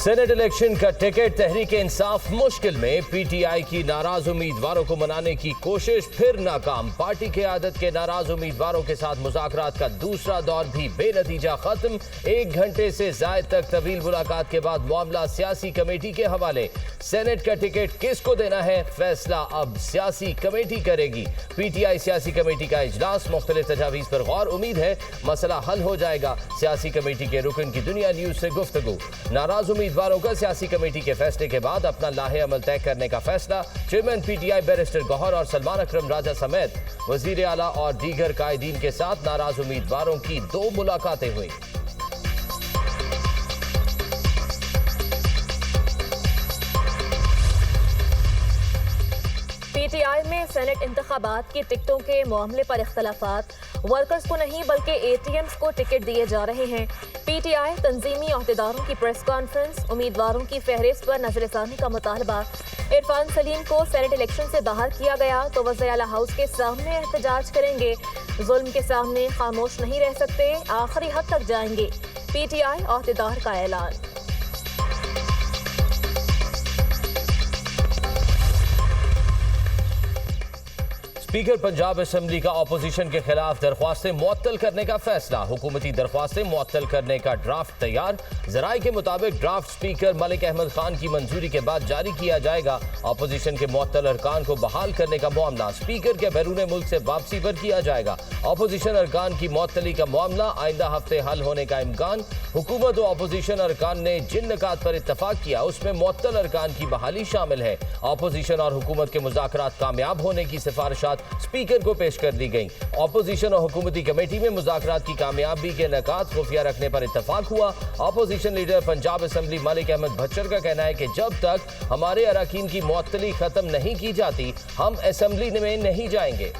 Senate election का ticket Tehreek Insaf मुश्किल में। पीटीआई की नाराज उम्मीदवारों को मनाने की कोशिश फिर नाकाम। पार्टी के आदत के नाराज उम्मीदवारों के साथ मुज़ाकरात का दूसरा दौर भी बेनतीजा खत्म। 1 घंटे से ज़ायद तक तवील मुलाकात के बाद मामला सियासी कमेटी के हवाले। सेनेट का टिकट किसको देना है, फैसला अब सियासी कमेटी करेगी। पीटीआई सियासी कमेटी का इजलास, मुख्तलिफ तजावीज़ पर गौर। उम्मीद है मसला हल हो जाएगा। सियासी कमेटी के रुकन की दुनिया न्यूज से गुफ्तगू। नाराज उम्मीदवारों का सियासी कमेटी के फैसले के बाद अपना लाहे अमल तय करने का फैसला। चेयरमैन पीटीआई बैरिस्टर गौहर और सलमान अकरम राजा समेत वजीर आला और दीगर कायदीन के साथ नाराज उम्मीदवारों की 2 मुलाकातें हुई। पीटीआई में सेनेट इंतखाबात की टिकटों के मामले पर इख्तलाफात। वर्कर्स को नहीं बल्कि एटीएम्स को टिकट दिए जा रहे हैं। पीटीआई तंजीमी अहदेदारों की प्रेस कॉन्फ्रेंस। उम्मीदवारों की फहरिस्त पर नजरसानी का मुतालबा। इरफान सलीम को सेनेट इलेक्शन से बाहर किया गया तो वज़ीर आला हाउस के सामने एहतजाज करेंगे। जुल्म के सामने खामोश नहीं रह सकते, आखिरी हद तक जाएंगे। पीटीआई अहदेदार का ऐलान। स्पीकर पंजाब असम्बली का अपोजिशन के खिलाफ दरख्वास्तें मुअत्तल करने का फैसला। हुकूमती दरख्वास्तें मुअत्तल करने का ड्राफ्ट तैयार। जराये के मुताबिक ड्राफ्ट स्पीकर मलिक अहमद खान की मंजूरी के बाद जारी किया जाएगा। अपोजिशन के मुअत्तल अरकान को बहाल करने का मामला स्पीकर के बैरून मुल्क से वापसी पर किया जाएगा। अपोजिशन अरकान की मुअत्तली का मामला आइंदा हफ्ते हल होने का इम्कान। हुकूमत और अपोजिशन अरकान ने जिन निकात पर इत्तफाक किया उसमें मुअत्तल अरकान की बहाली शामिल है। अपोजिशन और हुकूमत के मुज़ाकरात कामयाब होने की सिफारिशात स्पीकर को पेश कर दी गई। अपोजिशन और हुकूमती कमेटी में मुज़ाकरात की कामयाबी के निकात खुफिया रखने पर इत्तफाक हुआ। Opposition leader Punjab assembly Malik Ahmad Bhachar का कहना है कि जब तक हमारे अरकान की मुअत्तली खत्म नहीं की जाती हम असम्बली में नहीं जाएंगे।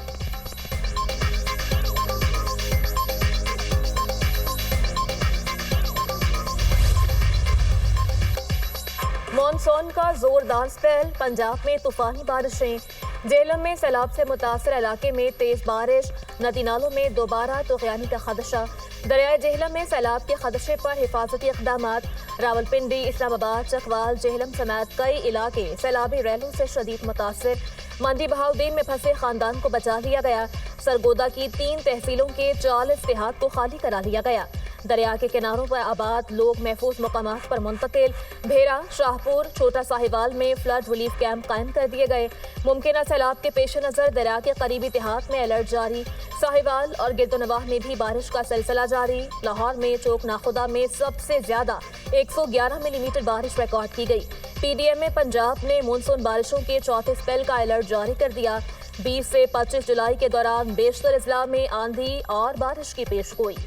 मॉनसून का जोरदार स्पेल। पंजाब में तूफानी बारिशें। जेहलम में सैलाब से मुतासर इलाके में तेज बारिश। नदी नालों में दोबारा तूफ़ानी का खदशा। दरियाए जेहलम में सैलाब के खदशे पर हिफाजती इक़दामात। रावलपिंडी, इस्लामाबाद, चकवाल, जेहलम समेत कई इलाके सैलाबी रैलों से शदीद मुतासर। मंडी बहाउद्दीन में फंसे खानदान को बचा लिया गया। सरगोदा की 3 तहसीलों के 40 देहात को खाली करा लिया गया। दरिया के किनारों पर आबाद लोग महफूज मकामात पर मुंतकिल। भेरा, शाहपुर, छोटा साहिवाल में फ्लड रिलीफ कैंप कायम कर दिए गए। मुमकिन सैलाब के पेश नज़र दरिया के करीबी देहात में अलर्ट जारी। साहिवाल और गिरदोनवाह में भी बारिश का सिलसिला जारी। लाहौर में चौक नाखुदा में सबसे ज्यादा 111 मिलीमीटर बारिश रिकॉर्ड की गई। पीडीएम में पंजाब ने मानसून बारिशों के चौथे स्पेल का अलर्ट जारी कर दिया। 20 से 25 जुलाई के दौरान बेशतर अजला में आंधी और बारिश की पेशगोई।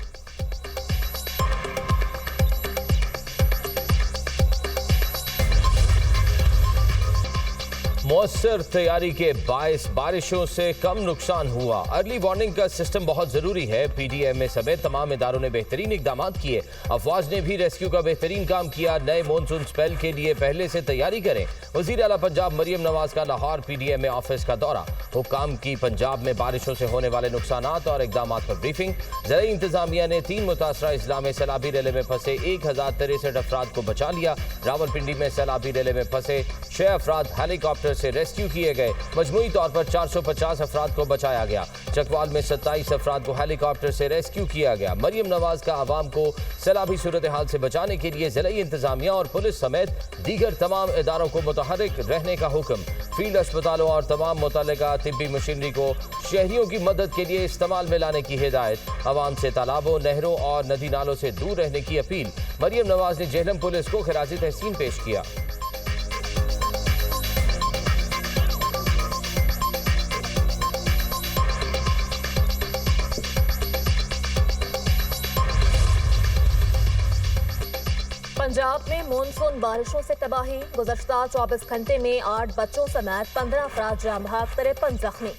मौसर तैयारी के बायस बारिशों से कम नुकसान हुआ। अर्ली वार्निंग का सिस्टम बहुत जरूरी है। पीडीएम समेत तमाम इदारों ने बेहतरीन इकदाम किए। अफवाज ने भी रेस्क्यू का बेहतरीन काम किया। नए मानसून स्पेल के लिए पहले से तैयारी करें। वजीर आला पंजाब मरियम नवाज का लाहौर पीडीएम ऑफिस का दौरा। हुक्काम की पंजाब में बारिशों से होने वाले नुकसान और इकदाम पर ब्रीफिंग। ज़राई इंतजामिया ने 3 मुतासरा इजला में सैलाबी रेले में फंसे 1063 अफराद को बचा लिया। रावलपिंडी में सैलाबी रेले में फंसे 6 अफराद हेलीकॉप्टर से रेस्क्यू किए गए। मजमूई तौर पर 450 अफराद को बचाया गया। चकवाल में 27 अफराद को हेलीकॉप्टर से रेस्क्यू किया गया। मरियम नवाज का आवाम को सैलाबी सूरत हाल से बचाने के लिए ज़िला इंतजामिया और पुलिस समेत दीगर तमाम इदारों को मुतहर्रिक रहने का हुक्म। फील्ड अस्पतालों और तमाम मुतल्लिका तिब्बी मशीनरी को शहरियों की मदद के लिए इस्तेमाल में लाने की हिदायत। आवाम से तालाबों, नहरों और नदी नालों से दूर रहने की अपील। मरियम नवाज ने जेहलम पुलिस को खिराजी तहसीन पेश किया। पंजाब में मानसून बारिशों से तबाही। गुज़श्ता 24 घंटे में 8 बच्चों समेत 15 अफराद जाम बहक, 53 जख्मी।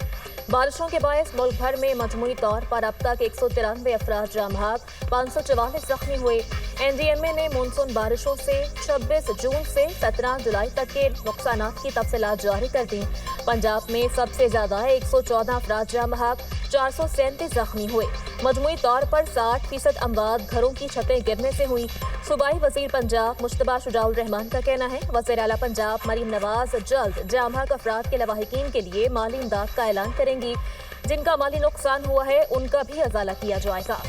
बारिशों के बायस मुल्क भर में मजमूई तौर पर अब तक 193 अफराद जाम बहक, 544 जख्मी हुए। एनडीएमए ने मानसून बारिशों से 26 जून से 17 जुलाई तक के नुकसानात की तफसीलात जारी कर दी। पंजाब में सबसे ज्यादा 114 अफराद जाम बहक, 437 जख्मी हुए। मजमूई तौर पर 60% अमवात घरों की छतें गिरने से हुई। सूबाई वजीर पंजाब मुश्तबा शुजाउल रहमान का कहना है वज़ीर आला पंजाब मरीम नवाज जल्द जामहक अफराद के लवाहिकीन के लिए माली इमदाद का ऐलान करेंगी। जिनका माली नुकसान हुआ है उनका भी अजाला किया जाएगा।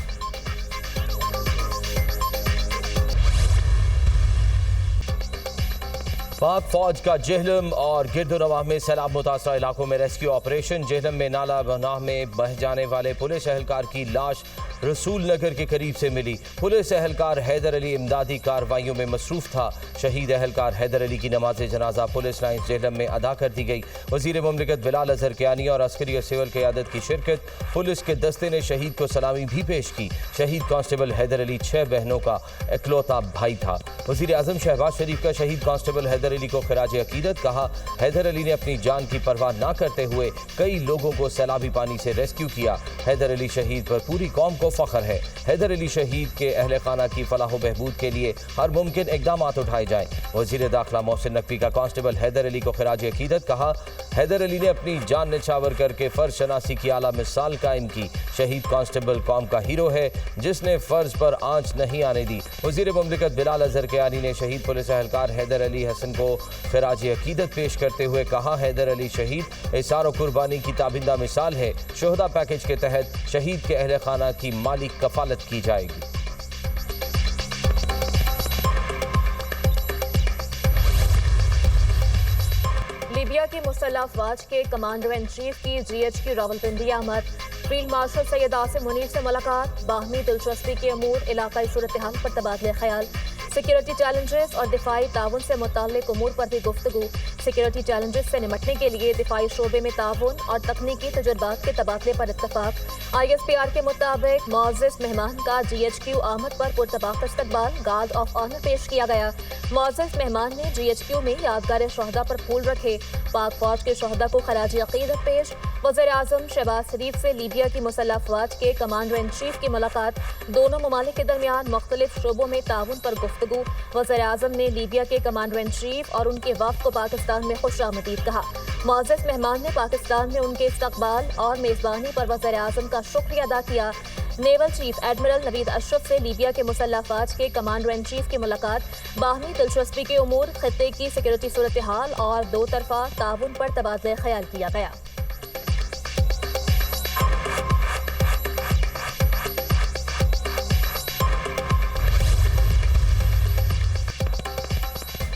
पाक फौज का जेहलम और गिरदोनवाह में सैलाब मुतासरा इलाकों में रेस्क्यू ऑपरेशन। जेहलम में नाला बनाह में बह जाने वाले पुलिस एहलकार की लाश रसूल नगर के करीब से मिली। पुलिस एहलकार हैदर अली इमदादी कार्रवाइयों में मसरूफ था। शहीद एहलकार हैदर अली की नमाज जनाजा पुलिस लाइन्स जेहलम में अदा कर दी गई। वजीर मुमलिकत बिलाल अजहर कियानी और अस्करी और सिविल क़यादत की शिरकत। पुलिस के दस्ते ने शहीद को सलामी भी पेश की। शहीद कांस्टेबल हैदर अली 6 बहनों का इकलौता भाई था। वजीर आजम शहबाज शरीफ का शहीद कांस्टेबल हैदर अली को खिराज अकीदत। कहा हैदर अली ने अपनी जान की परवाह न करते हुए कई लोगों को सैलाबी पानी से रेस्क्यू किया। हैदर अली शहीद पर पूरी कौम को फख्र है। हैदर अली शहीद के अहले खाना की फलाह बहबूद के लिए हर मुमकिन इकदाम उठाए जाएं। वजीर दाखिला मोहसिन नकवी का कांस्टेबल हैदर अली को खिराज अकीदत। कहा हैदर अली ने अपनी जान निछावर करके फर्ज शनासी की आला मिसाल कायम की। शहीद कांस्टेबल कौम का हीरो है जिसने फर्ज पर आंच नहीं आने दी। वजीर मुमलिकत बिलाल अजहर कियानी ने शहीद पुलिस एहलकार हैदर अली हसन को खिराज अकीदत पेश करते हुए कहा हैदर अली शहीद इसार और कुर्बानी की ताबिंदा मिसाल है। शोहदा पैकेज के तहत शहीद के अहले खाना की माली कफालत की जाएगी। लीबिया की मुसल्लह अफवाज के कमांडर इन चीफ की GHQ रावलपिंडी आमद। फील्ड मार्शल सैयद आसिम मुनीर से मुलाकात। बाहमी दिलचस्पी के अमूर, इलाकाई सूरत हाल पर तबादले ख्याल। सिक्योरिटी चैलेंजेस और दिफाई ताउन से मुताल्लिक उमूर पर भी गुफ्तगू। सिक्योरिटी चैलेंजेस से निमटने के लिए दिफाई शोबे में ताउन और तकनीकी तजुर्बात के तबादले पर इत्तफाक। ISPR के मुताबिक मुअज़्ज़ज़ मेहमान का GHQ आमद पर पुरतबाक इस्तकबाल। गार्ड ऑफ ऑनर पेश किया गया। मुअज़्ज़ज़ मेहमान ने GHQ में यादगार शहदा पर फूल रखे। पाक फौज के शहदा को खराज अकीदत पेश। वज़ीर आज़म शहबाज शरीफ से लीबिया की मुसल्लह अफवाज के कमांडर इन चीफ की मुलाकात। दोनों ममालिक के दरमियान मुख्तलिफ शोबों में ताउन पर गुफ्तगू। वज़ीर आज़म ने लीबिया के कमांडर इन चीफ और उनके वफ़द को पाकिस्तान में खुशामदीद कहा। मुअज़्ज़ज़ मेहमान ने पाकिस्तान में उनके इस्तकबाल और मेज़बानी पर वज़ीर आज़म का शुक्रिया अदा किया। Naval chief admiral Naveed Ashraf से लीबिया के मुसल्लह अफवाज के कमांडर इन चीफ की मुलाकात। बाहमी दिलचस्पी के उमूर, खित्ते की सिक्योरिटी सूरत हाल और दो तरफा ताउन पर तबादले ख्याल किया गया।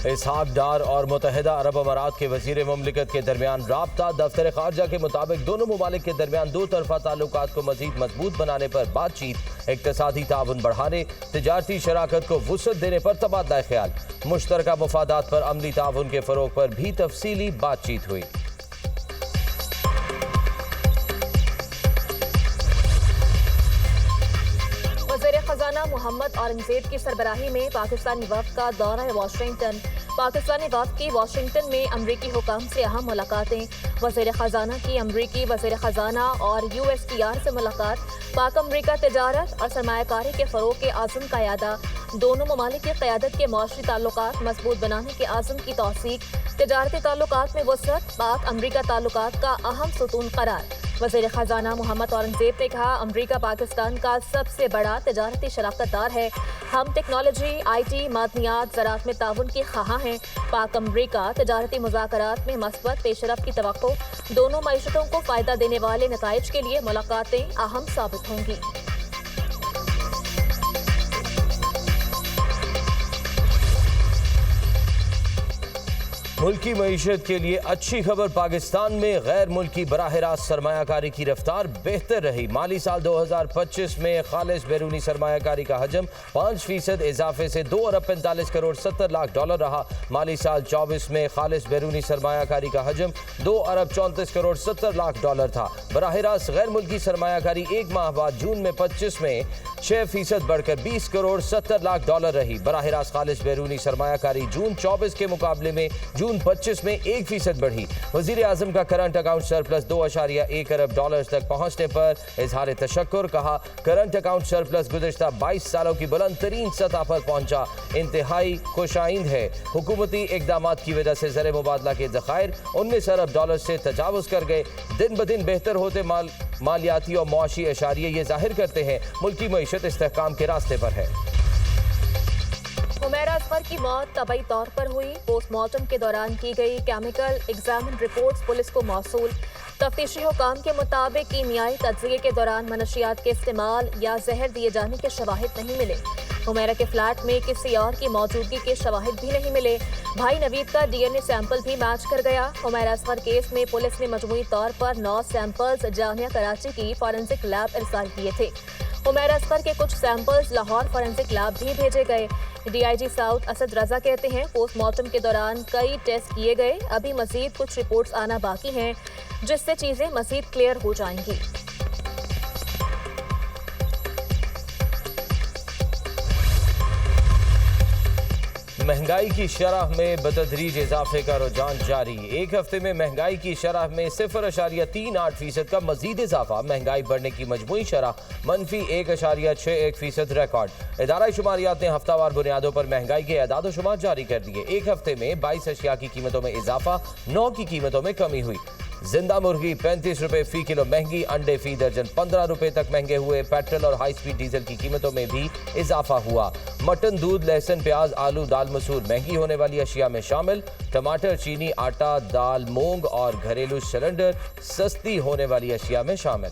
इसहाक डार और मुत्तहिदा अरब अमारात के वजीर मुमलिकत के दरमियान राब्ता। दफ्तर खारजा के मुताबिक दोनों ममालिक के दरमियान दो तरफा ताल्लुकात को मजीद मजबूत बनाने पर बातचीत। इक्तसादी ताउन बढ़ाने, तिजारती शराकत को वुसअत देने पर तबादला ख्याल। मुश्तरका मुफादात पर अमली ताउन के फरोग पर भी तफसीली बातचीत हुई। वज़ीर ख़ज़ाना मोहम्मद औरंगज़ेब की सरबराही में पाकिस्तानी वफ़द का दौरा वाशिंगटन। पाकिस्तानी वफ़द की वाशिंगटन में अमरीकी हुकाम से अहम मुलाकातें। वज़ीर ख़ज़ाना की अमरीकी वज़ीर ख़ज़ाना और USTR से मुलाकात। पाक अमरीका तिजारत और सरमायाकारी के फ़रोग़ के आज़म का यादा। दोनों ममालिक की क़यादत के माशी ताल्लुकात मजबूत बनाने के आज़म की तौसीक। तिजारती ताल्लुकात में वसअत, पाक अमरीका ताल्लुकात का अहम सुतून करार। वज़ीर ख़ज़ाना मोहम्मद औरंगज़ेब ने कहा अमरीका पाकिस्तान का सबसे बड़ा तिजारती शराकतदार है। हम टेक्नोलॉजी, IT, मादनियात, ज़राअत में ताउन की ख़्वाह हैं। पाक अमरीका तिजारती मुज़ाकरात में मस्बत पेशरफ़्त की तवक्को। दोनों मईशतों को फ़ायदा देने वाले नताइज के लिए मुलाकातें अहम साबित होंगी। मुल्की मईशत के लिए अच्छी खबर। पाकिस्तान में गैर मुल्की बराह रास्त सरमायाकारी की रफ्तार बेहतर रही। माली साल 2025 में खालिस बैरूनी सरमायाकारी का हजम 5% इजाफे से 2 अरब 45 करोड़ 70 लाख डॉलर रहा। माली साल 24 में खालिस बैरूनी सरमायाकारी का हजम 2 अरब 34 करोड़ 70 लाख डॉलर था। बराह रास्त गैर मुल्की सरमायाकारी एक माह बाद जून में 25 में 6% बढ़कर 20 करोड़ 70 लाख डॉलर रही। बराह रास्त खालिस बैरूनी सरमायाकारी जून 24 के मुकाबले में जून जून 25 में 1% बढ़ी। वजीर आजम का करंट अकाउंट सरप्लस $2.1 अरब तक पहुंचने पर इजहार तशक्कुर। कहा, करंट अकाउंट सरप्लस गुज़िश्ता 22 सालों की बुलंद तरीन सतह पर पहुंचा, इंतहाई खुशाइंद है। हुकूमती इकदामात की वजह से ज़र मुबादला के ज़खायर $19 अरब से तजावुज़ कर गए। दिन ब दिन बेहतर होते मालियाती और मुआशी इशारिये ये जाहिर करते हैं मुल्की मईशत इस्तेहकाम के रास्ते पर है। हुमैरा असगर की मौत तबई तौर पर हुई। पोस्टमार्टम के दौरान की गई केमिकल एग्जामिन रिपोर्ट्स पुलिस को मौसूल। तफ्तीशी हुकाम के मुताबिक कीमियाई तज्ज़िये के दौरान मनशियात के इस्तेमाल या जहर दिए जाने के शवाहिद नहीं मिले। हुमैरा के फ्लैट में किसी और की मौजूदगी के शवाहिद भी नहीं मिले। भाई नवीद का DNA सैंपल भी मैच कर गया। हुमैरा असगर केस में पुलिस ने मजमूई तौर पर 9 सैंपल्स जामिया कराची की फॉरेंसिक लैब इरसाल किए थे। हुमैरा असगर के कुछ सैंपल्स लाहौर फॉरेंसिक लैब भी भेजे गए। DIG साउथ असद रजा कहते हैं, पोस्टमार्टम के दौरान कई टेस्ट किए गए। अभी मजीद कुछ रिपोर्ट्स आना बाकी हैं, जिससे चीजें मजीद क्लियर हो जाएंगी। महंगाई की शरह में बतदरीज इजाफे का रुझान जारी। एक हफ्ते में महंगाई की शरह में 0.38% का मजीद इजाफा। महंगाई बढ़ने की मजमूई शरह -1.61% रिकॉर्ड। इदारा शुमारियात ने हफ्तावार बुनियादों पर महंगाई के अदाद शुमार जारी कर दिए। एक हफ्ते में 22 अशिया की कीमतों में इजाफा, 9 की कीमतों में कमी हुई। जिंदा मुर्गी 35 रुपए फी किलो महंगी, अंडे फी दर्जन 15 रुपए तक महंगे हुए। पेट्रोल और हाई स्पीड डीजल की कीमतों में भी इजाफा हुआ। मटन, दूध, लहसुन, प्याज, आलू, दाल, मसूर महंगी होने वाली अशिया में शामिल। टमाटर, चीनी, आटा, दाल, मूंग और घरेलू सिलेंडर सस्ती होने वाली अशिया में शामिल।